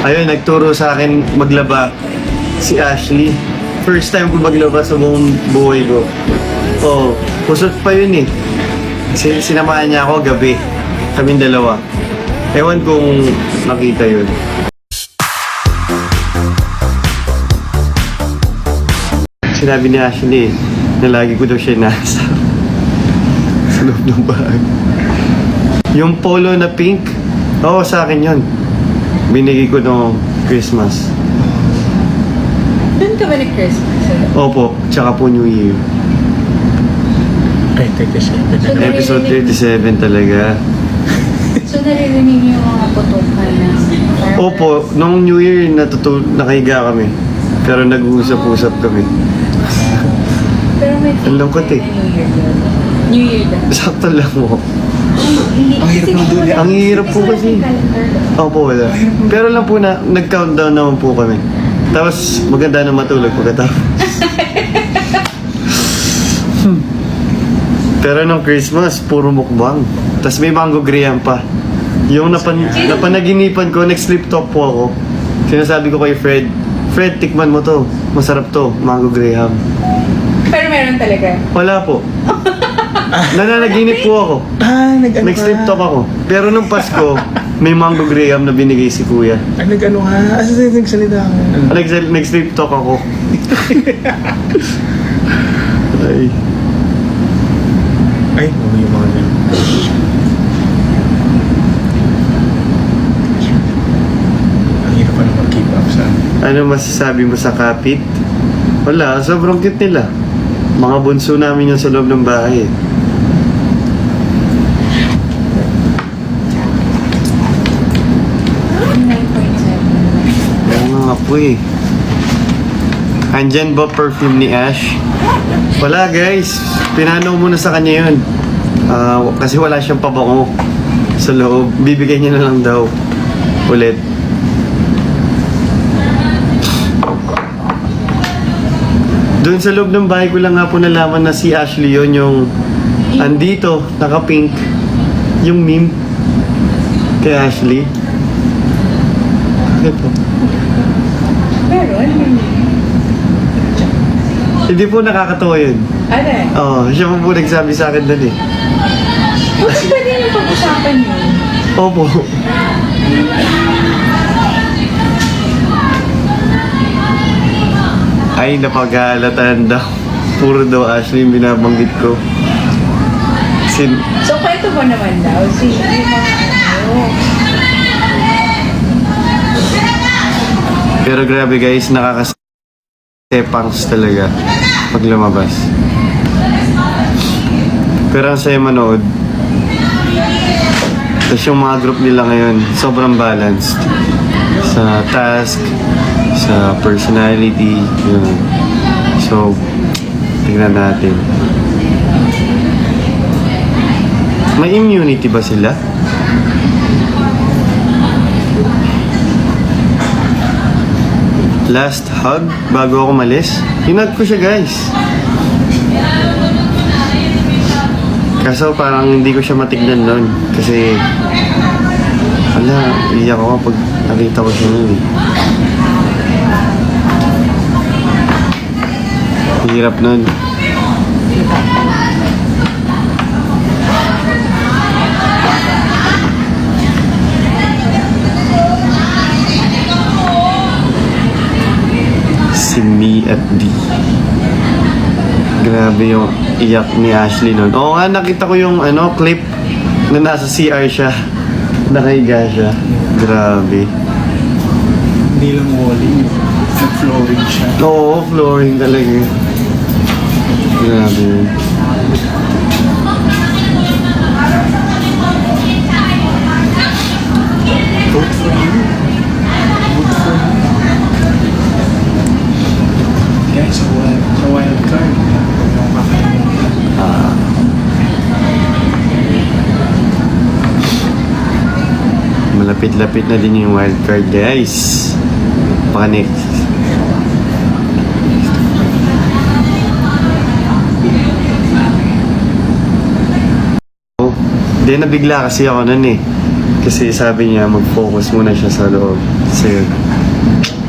Ayun, nagturo sa akin maglaba si Ashley. First time ko maglaba sa buong buhay ko. Oh, kusot pa yun eh. Sinamahan niya ako gabi. Kaming dalawa. Ewan kung nakita yun. Sinabi ni Ashley na lagi ko daw siya nasa sa loob ng bahay. Yung polo na pink, oo, sa akin yun. Binigay ko noong Christmas. Doon ka ba nag-Christmas? Opo, tsaka po New Year. Ay, 37. So, Episode 37 talaga. So, naririnig niyo yung mga putukan na... Opo, noong New Year nakahiga kami. Pero nag-uusap-usap kami. Pero may... Ang lungkot eh. New Year yun. New Year daw. Sakto lang mo. Ang hirap ng dulo. Ang hirap po kasi. Opo, wala. Pero lang po na, nag-countdown naman po kami. Tapos, maganda na matulog pagkatapos. Pero nung Christmas, puro mukbang. Tapos may mango graham pa. Yung napanaginipan ko, nag-sleep talk po ako. Sinasabi ko kay Fred, Fred, tikman mo to. Masarap to, mango graham. Pero meron talaga. Wala po. Nananaginip po ako. Nag-sleep talk ako. Pero nung Pasko, may mango graham na binigay si Kuya. Ay, nag-ano ka? Asa nagsalita ka? Nag-sleep talk ako. Ay. Ay, yung mga ganun. Ang hirap pa naman keep up sa... Ano masasabi mo sa kapit? Wala, sobrang cute nila. Mga bunso namin yung sa loob ng bahay. Kaya mga po eh. Andyan ba perfume ni Ash? Wala guys, pinano muna sa kanya yun. Kasi wala siyang pabango sa loob. Bibigay niya na lang daw ulit. Doon sa loob ng bahay ko lang nga po nalaman na si Ashley yun, yung andito, naka-pink, yung meme kay Ashley. Ito. Meron? Hindi po nakakatawa yun. Ano eh? Oo, siya po nagsabi sa akin doon eh. Buti pwede yung pag-usapan yun. Opo. Ay, napag-aalatan daw. Puro daw Ashley yung binabanggit ko. So, kwento mo naman daw. Yung mga ano. Pero grabe guys, nakakasepangs talaga pag lumabas. Pero ang saya manood. Tapos yung mga group nila ngayon, sobrang balanced. Sa task, sa personality, yun. So, tignan natin. May immunity ba sila? Last hug bago ako malis. Hinag ko siya guys. Kaso parang hindi ko siya matignan nun. Kasi iyak ako pag nakita ko siya nun eh. Hirap nun. Si Me at D. Grabe yung iyak ni Ashley nun. Oo nga, nakita ko yung clip na nasa CR siya. Nakahiga siya. Grabe. Hindi lang walling. Nag-flooring siya. Oo, flooring talaga. Grabe yun. Vote for you. Vote for you. Guys, sa wild card. Yung kakalimutan. Malapit-lapit na din yung wildcard guys. Baka next. Hindi, nabigla kasi ako nun eh. Kasi sabi niya mag-focus muna siya sa loob. sa'yo.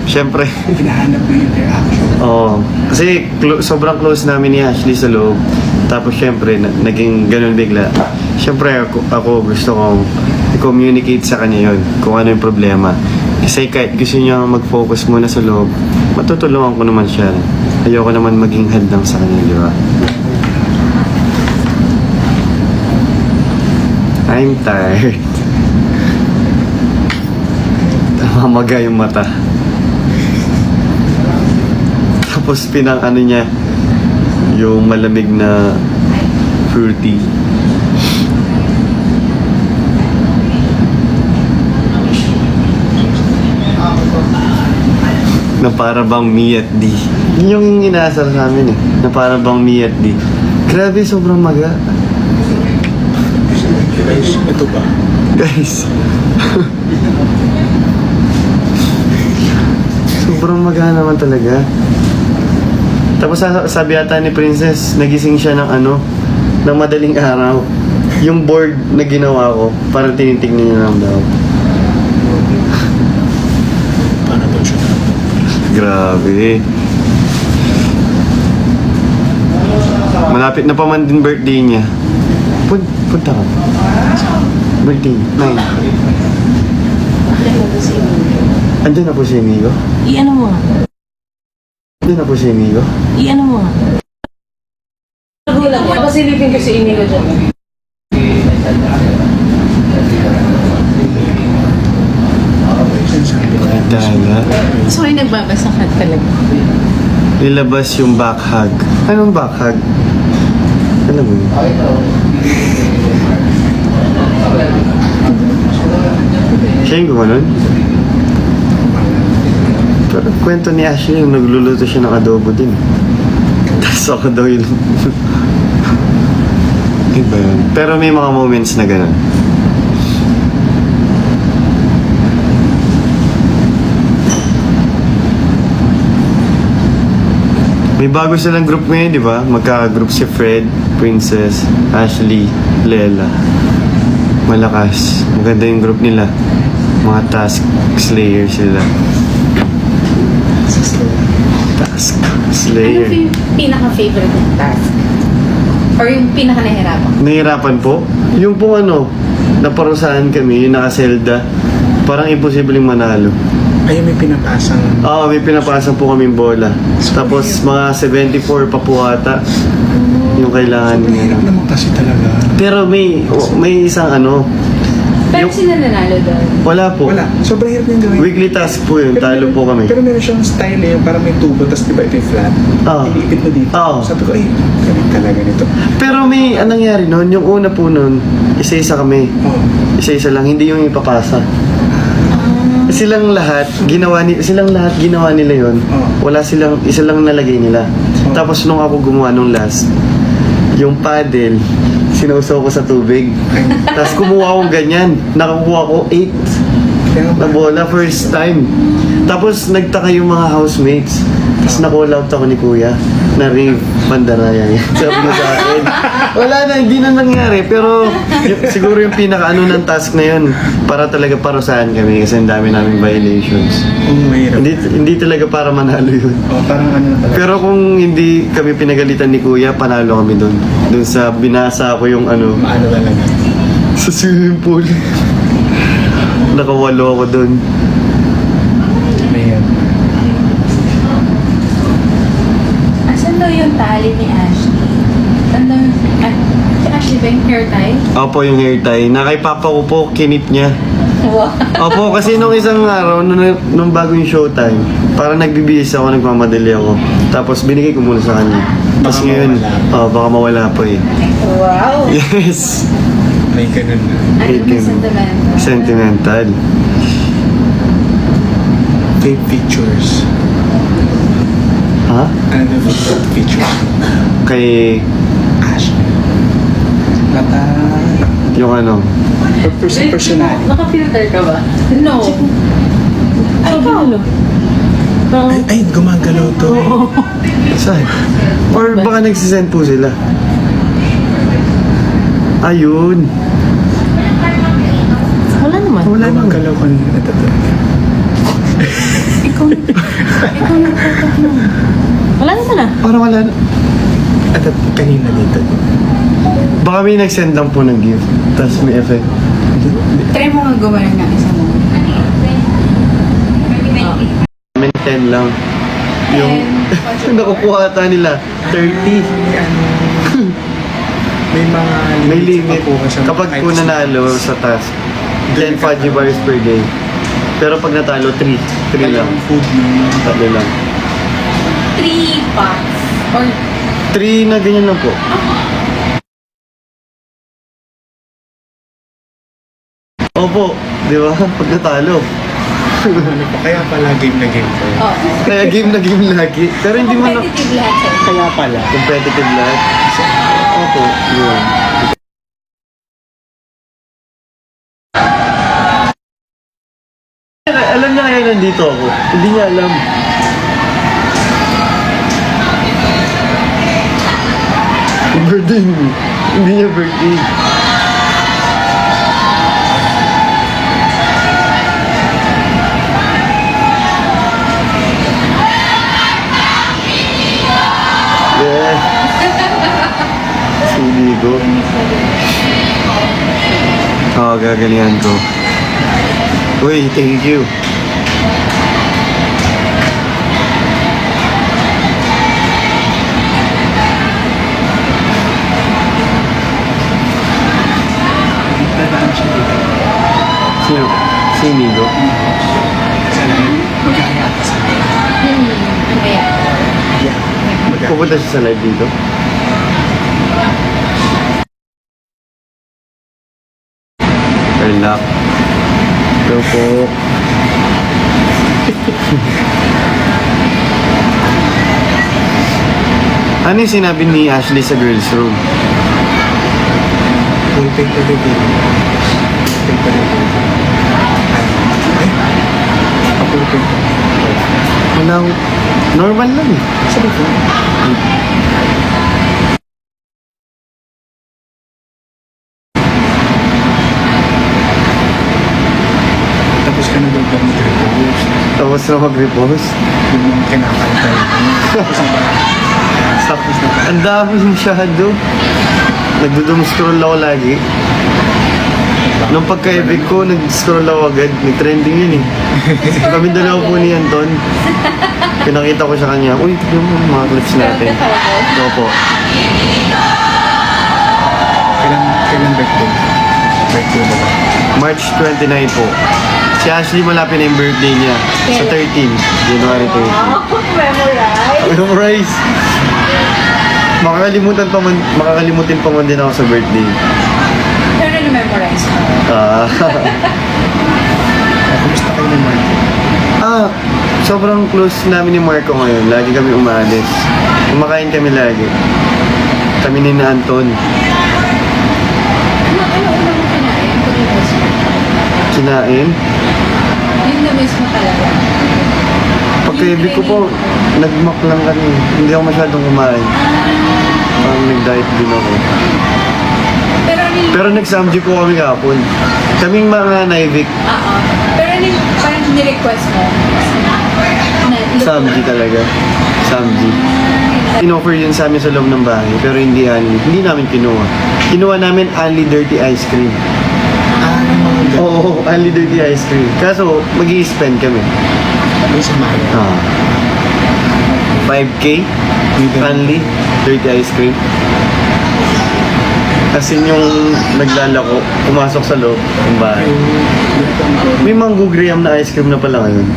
Siyempre, Hinahanap mo yung reaction. oo. Kasi sobrang close namin ni Ashley sa loob. Tapos siyempre, naging ganun bigla. Siyempre, ako gusto kong i-communicate sa kanya yun kung ano yung problema. Kasi kahit gusto niya mag-focus muna sa loob, matutulungan ko naman siya. Ayoko naman maging hadlang sa kanya, di ba? I'm tired. Namamaga yung mata. Tapos ano niya, yung malamig na fruity. Na para bang me at D. Yun yung inaasar sa amin eh. Na para bang me at D. Grabe, sobrang maga. Guys, ito ba? Guys. Sobrang maga naman talaga. Tapos sabi ata ni Princess, nagising siya ng ng madaling araw. Yung board na ginawa ko, parang tinitignan niya lang daw. Paano daw siya? Grabe. Malapit na pa man din birthday niya. Punta ka. Birthday, 9. Andun na po si Inigo? I-ano mo nga? Andun na po si Inigo? I-ano mo nga? Nagulang ko. Pasilipin ko si Inigo dyan. Sinasabi ko. Dala. So, ay nagbabasa ka talaga. Nilabas yung back hug. Anong back hug? Alam mo yun? Siya yung gumanon? Pero kwento ni Ashley yung nagluluto siya ng adobo din. Tapos ako daw yun. Iba yun. Pero may mga moments na gano'n. May bago silang group ngayon, di ba? Magkaka-group si Fred, Princess, Ashley, Lela. Malakas. Maganda yung group nila. Mga task slayer sila. Task Ano slayer. yung pinaka-favorite mong task? Or yung pinaka-nahirapan? Nahirapan po? Yung pong naparusahan kami, yung naka-selda. Parang imposibleng manalo. Ay, may pinapasang... Oo, may pinapasang po kaming bola. Tapos mga 74 pa po ata yung kailangan Sobrang hirap niya. naman kasi talaga. Pero may isang Pero sino nanalo doon? wala po. Wala. Sobrang hirap niyang gawin. Weekly task po yun, talo po kami. Pero meron siyang style eh, yung parang may tubo, tapos diba ito yung flat. Oo. Iniipit mo dito. Oo. Sabi ko, ay, galing talaga nito. Pero may anong nangyari noon, yung una po noon, isa-isa kami. Oo. Isa-isa lang, hindi yung ipapasa. Silang lahat ginawa nila yon. Oo. Wala silang isa lang nalagay nila. Oo. Tapos nung ako gumawa nung last, yung paddle sinusaw ko sa tubig. Tapos kumuha akong ganyan. Nakakuha ko 8 Kaya nga na ba? bola first time. Tapos nagtaka yung mga housemates. Tapos na-call out ako ni Kuya na Rave Pandaraya. Sabi niya sa akin. Wala na, hindi na nangyari. Pero siguro yung pinaka-ano ng task na yun para talaga parusahan kami kasi ang dami naming violations. Oo, mahirap. Hindi talaga para manalo yun. Oo, parang ano na talaga. Pero kung hindi kami pinagalitan ni Kuya, panalo kami doon. Doon sa binasa ko yung Maano talaga. sa swimming pool. Nakawalo ako doon. Mahirap. Asan daw yung tali ni Ashley? Si Ashley ba yung hair tie? Opo, yung hair tie. Nakay papa ko po, kinip niya. Wow. Opo, kasi nung isang araw, nung bago yung showtime, parang nagbibihis ako, nagmamadali ako. Tapos binigay ko muna sa kanya. Tapos Baka ngayon, mawala. baka mawala pa eh. Wow. Yes! May ganun na. Ano yung sentimental? Sentimental. Fake features. Ha? Ano daw fake features? Kay Ash. Mata. yung Personality. Naka-filter ka ba? No. Ay, ikaw. Ay, gumagalaw to. saan? Or baka nagsisend po sila. Ayun. Wala naman. Wala naman. Gumagalaw ko. Ito. ikaw na. Ikaw na nagtatak mo. Wala naman ah. Parang wala na. At kanina dito. Baka may nag-send lang po ng gift. Tapos may effect. Try mo nga gumana ng isa mo. May 10 lang. Yung nakukuha ata nila, 30. May ano, may mga May limits limit. pa po kasi Kapag po nanalo sa task, 10 fudgy bars per day. Pero pag natalo, 3. 3 lang. Yung food na Tatlo lang. 3 pots. Or 3 na ganyan lang po. Opo, di ba? Pag natalo. ano po, kaya pala game na game po. oh, Kaya game na game lagi. Pero hindi mo na competitive lahat sa'yo. Kaya pala. competitive lahat. Opo, yun. Alam niya kaya nandito ako. Hindi niya alam. Birthday mo. Hindi niya birthday. Yeah. Sili ko. Oo, gagalingan ko. Uy, thank you. Dadaan siya dito. Sino? Si Nigo? Sana maghahaya ka sa akin. Ano kaya? Yeah. Pupunta siya sa live dito? Relax. Go po. Ano yung sinabi ni Ashley sa girls room? Full pay for the game. Pay for the game. Ay. Full pay for Wala, normal lang eh. Sabi ko. Tapos ka na daw ba mag-repose? Tapos na mag-repose. Yung mga kinakantay. Tapos na ba? Ang dami masyado. Nagdudum-scroll ako lagi. Nung pagka-epic ko, nag-scroll ako agad. Nag-trending yun eh. Kami dalawa po ni Anton. Pinakita ko sa kanya, uy, tignan mo mga clips natin. Opo. Kailan birthday? Birthday mo ba? March 29 po. Si Ashley malapit na yung birthday niya. Sa 13. January 13. Memorize. Memorize. Makakalimutin pa man din ako sa birthday. Pero na-memorize mo. Ah. Kumusta kayo ni Marco? Sobrang close namin ni Marco ngayon. Lagi kami umaalis. Kumakain kami lagi. Kami ni na Anton. Ano una mo kinain? Pag na-miss mo? Kinain. Yung na-miss mo talaga. Pagka-ibig ko po, nag-mock lang kami. Hindi ako masyadong kumain. Parang nag-diet din ako. Pero ano yung... Pero nag-samji po kami kahapon. Kaming mga naivik. Oo. Pero ano yung parang ni-request mo? Samji talaga. Samji. In-offer yun sa amin sa loob ng bahay. Pero hindi namin kinuha. Kinuha namin only dirty ice cream. Ng mga ganun. Oo, only dirty ice cream. Kaso, mag-i-spend kami. May sumaya. 5K? Only dirty ice cream. Kasi yung naglalako, pumasok sa loob ng bahay. May mango graham na ice cream na pala ngayon.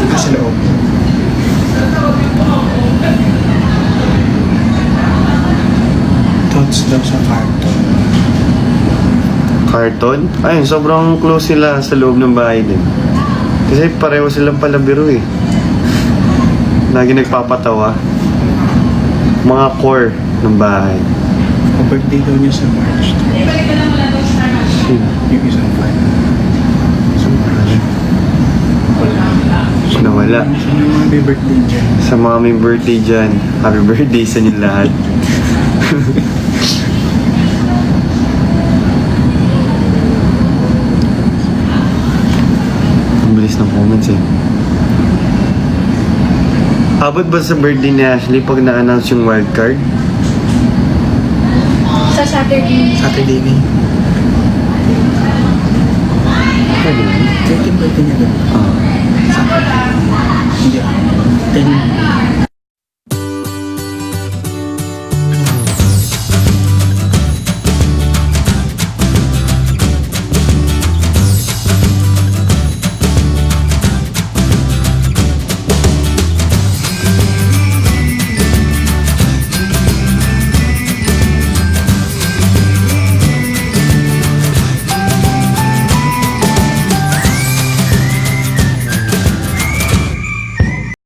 Dito sa loob. Thoughts daw sa carton. Carton? Ayun, sobrang close sila sa loob ng bahay din. Kasi pareho silang palabiro eh. Lagi nagpapatawa. Mga core ng bahay. Ang birthday daw niya sa March. Yung isang fan. Sa March. Wala. Nawala. Sino yung mga may birthday dyan? Sa mga may birthday dyan, happy birthday sa inyo lahat. Ang bilis ng comments eh. Abot ba sa birthday ni Ashley pag na-announce yung wildcard? Sa Saturday. Saturday na yun. Pwede na. Second birthday niya doon.